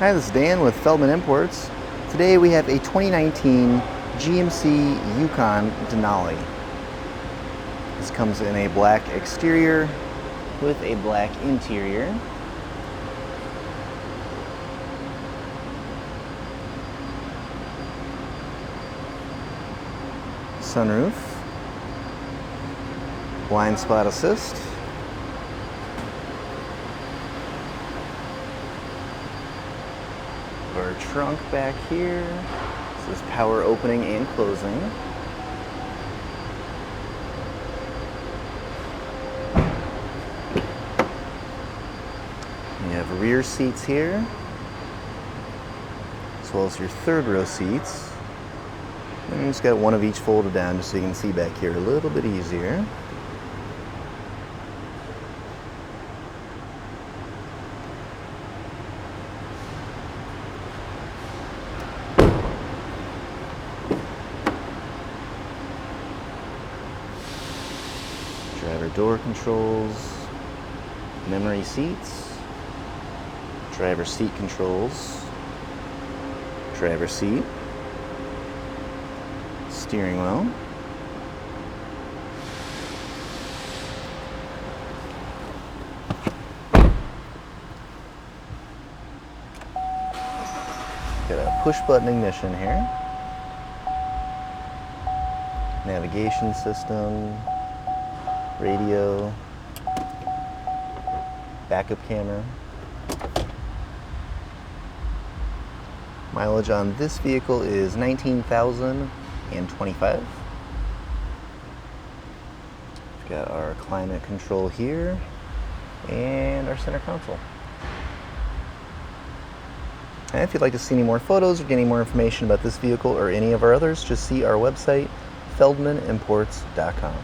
Hi, this is Dan with Feldmann Imports. Today we have a 2019 GMC Yukon Denali. This comes in a black exterior with a black interior. Sunroof, blind spot assist, our trunk back here. This is power opening and closing. You have rear seats here, as well as your third row seats. And you just got one of each folded down just so you can see back here a little bit easier. Driver door controls, memory seats, driver seat controls, driver seat, steering wheel, got a push button ignition here, navigation system, radio, backup camera. Mileage on this vehicle is 19,025. We've got our climate control here and our center console. And if you'd like to see any more photos or get any more information about this vehicle or any of our others, just see our website, feldmannimports.com.